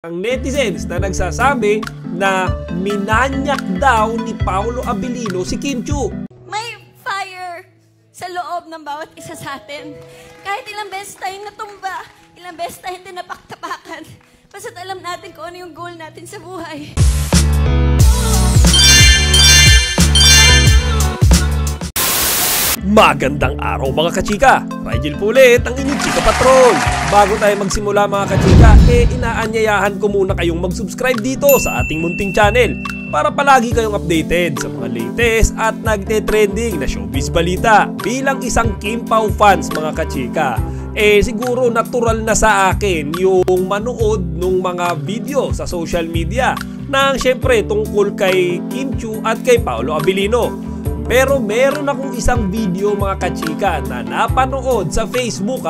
Ang netizens na nagsasabi na minanyak daw ni Paolo Abilino si Kim Chiu. May fire sa loob ng bawat isa sa atin. Kahit ilang beses tayong natumba, ilang beses tayong tinapaktapakan, basta't alam natin kung ano yung goal natin sa buhay. Magandang araw mga kachika! Rigel po ulit ang inyong Chika Patrol! Bago tayo magsimula mga kachika, inaanyayahan ko muna kayong mag-subscribe dito sa ating munting channel para palagi kayong updated sa mga latest at nagte-trending na showbiz balita. Bilang isang Kim Pao fans mga kachika, siguro natural na sa akin yung manood ng mga video sa social media na syempre tungkol kay Kim Chiu at kay Paolo Abilino. Pero meron akong isang video mga kachika na napanood sa Facebook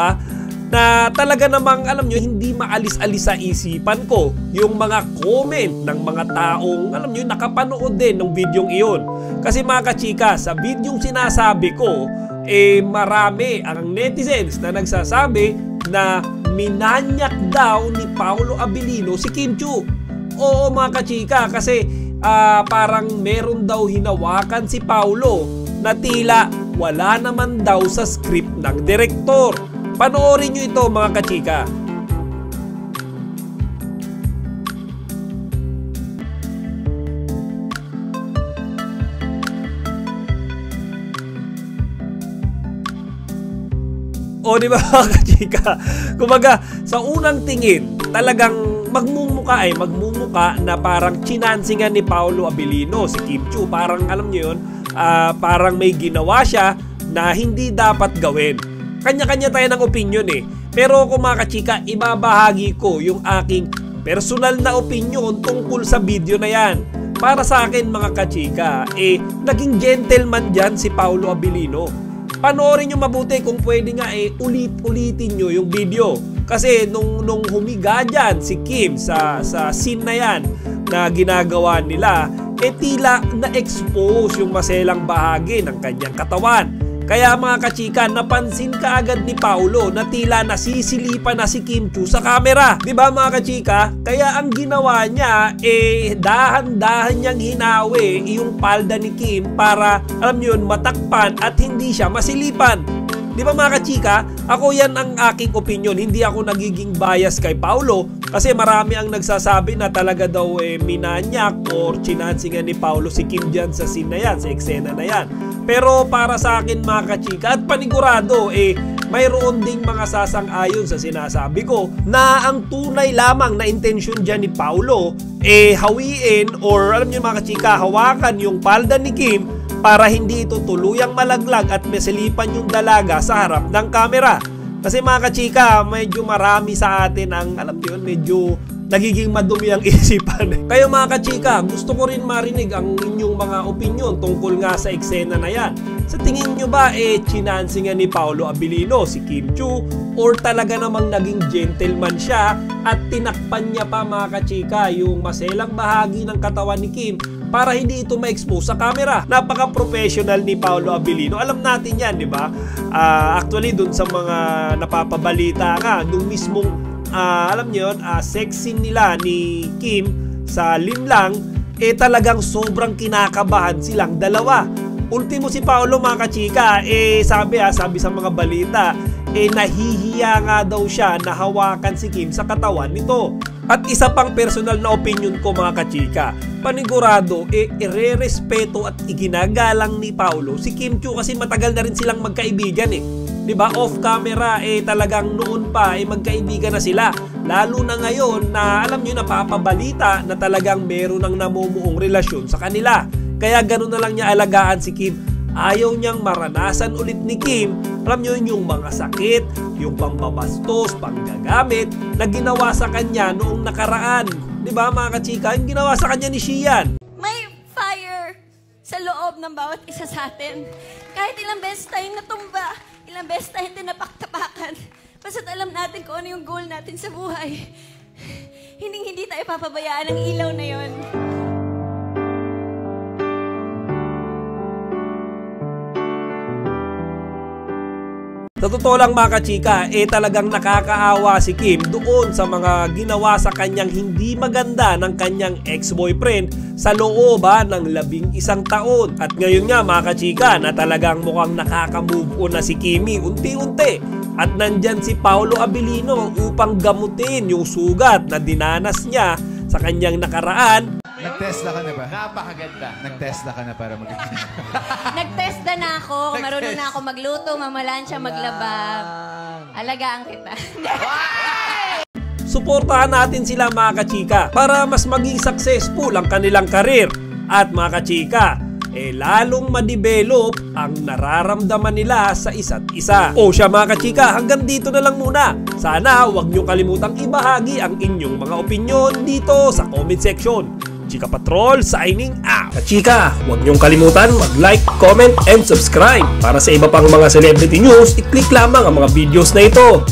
na talaga namang alam nyo hindi maalis-alis sa isipan ko yung mga comment ng mga taong alam nyo nakapanood din ng videong iyon. Kasi mga kachika, sa videong sinasabi ko marami ang netizens na nagsasabi na minanyak daw ni Paolo Abilino si Kim Chiu. Oo mga kachika, kasi parang meron daw hinawakan si Paolo na tila wala naman daw sa script ng direktor. Panoorin nyo ito mga kachika. O di ba mga kachika? Kumbaga sa unang tingin talagang magmumuka na parang chinansingan ni Paolo Abilino si Kim Chiu. Parang alam niyo yun, parang may ginawa siya na hindi dapat gawin. Kanya-kanya tayo ng opinion Pero kung mga kachika, ibabahagi ko yung aking personal na opinion tungkol sa video na yan. Para sa akin mga kachika, naging gentleman dyan si Paolo Abilino. Panoorin nyo mabuti kung pwede nga ulitin nyo yung video. Kasi nung humiga dyan si Kim sa scene na yan na ginagawa nila, tila na-expose yung maselang bahagi ng kanyang katawan. Kaya mga kachika, napansin kaagad ni Paolo na tila nasisilipan na si Kim Chiu sa camera. Diba mga kachika? Kaya ang ginawa niya, dahan-dahan niyang hinawi yung palda ni Kim para, alam niyo yun, matakpan at hindi siya masilipan. Di ba mga kachika? Ako yan ang aking opinion. Hindi ako nagiging bias kay Paolo kasi marami ang nagsasabi na talaga daw minanyak or chinansingan ni Paolo si Kim dyan sa scene na yan, sa eksena na yan. Pero para sa akin mga kachika at panigurado mayroon ding mga sasang-ayon sa sinasabi ko na ang tunay lamang na intensyon dyan ni Paolo hawiin or alam niyo mga kachika, hawakan yung palda ni Kim para hindi ito tuluyang malaglag at masilipan yung dalaga sa harap ng kamera. Kasi mga kachika, medyo marami sa atin ang alam niyo medyo nagiging madumi ang isipan. Kayo mga kachika, gusto ko rin marinig ang inyong mga opinion tungkol nga sa eksena na yan. Sa tingin nyo ba chinansingan ni Paolo Abilino si Kim Chiu or talaga namang naging gentleman siya at tinakpan niya pa mga kachika yung maselang bahagi ng katawan ni Kim para hindi ito ma-expose sa camera? Napaka-professional ni Paolo Abilino. Alam natin yan, di ba? Actually, dun sa mga napapabalita nga, nung mismong alam niyo yun, sex scene nila ni Kim sa Linlang, talagang sobrang kinakabahan silang dalawa. Ultimo si Paolo mga kachika, sabi sa mga balita, nahihiya nga daw siya na hawakan si Kim sa katawan nito. At isa pang personal na opinion ko mga kachika, panigurado, ire-respeto at iginagalang ni Paolo si Kim Chiu kasi matagal na rin silang magkaibigan Diba? Off camera, talagang noon pa, magkaibigan na sila. Lalo na ngayon na alam nyo napapabalita na talagang meron ng namumuong relasyon sa kanila. Kaya gano'n na lang niya alagaan si Kim. Ayaw niyang maranasan ulit ni Kim, alam nyo yung mga sakit, yung pambabastos, panggagamit na ginawa sa kanya noong nakaraan. Diba mga kachika? Yung ginawa sa kanya ni Xian. May fire sa loob ng bawat isa sa atin. Kahit ilang beses tayong natumba, ilang beses tayong tinapaktapakan, basta't alam natin kung ano yung goal natin sa buhay. Hindi tayo papabayaan ng ilaw na yon. Sa totoo lang mga kachika, talagang nakakaawa si Kim doon sa mga ginawa sa kanyang hindi maganda ng kanyang ex-boyfriend sa loob ng 11 taon. At ngayon nga mga kachika na talagang mukhang nakaka-move on na si Kimi unti-unti. At nandyan si Paolo Abilino upang gamutin yung sugat na dinanas niya sa kanyang nakaraan. Nag-test na ka na ba? Napakaganda. Nag-test na ka na para mag-exam. Nag-test na ako. Marunong na ako magluto, mamalansya, maglaba. Alagaan kita. Suportahan natin sila mga kachika para mas maging successful ang kanilang karir. At mga kachika, lalong ma-develop ang nararamdaman nila sa isa't isa. O siya mga kachika, hanggang dito na lang muna. Sana huwag niyong kalimutang ibahagi ang inyong mga opinyon dito sa comment section. Chika Patrol signing out. Kachika, huwag niyong kalimutan mag-like, comment, and subscribe. Para sa iba pang mga celebrity news, i-click lamang ang mga videos na ito.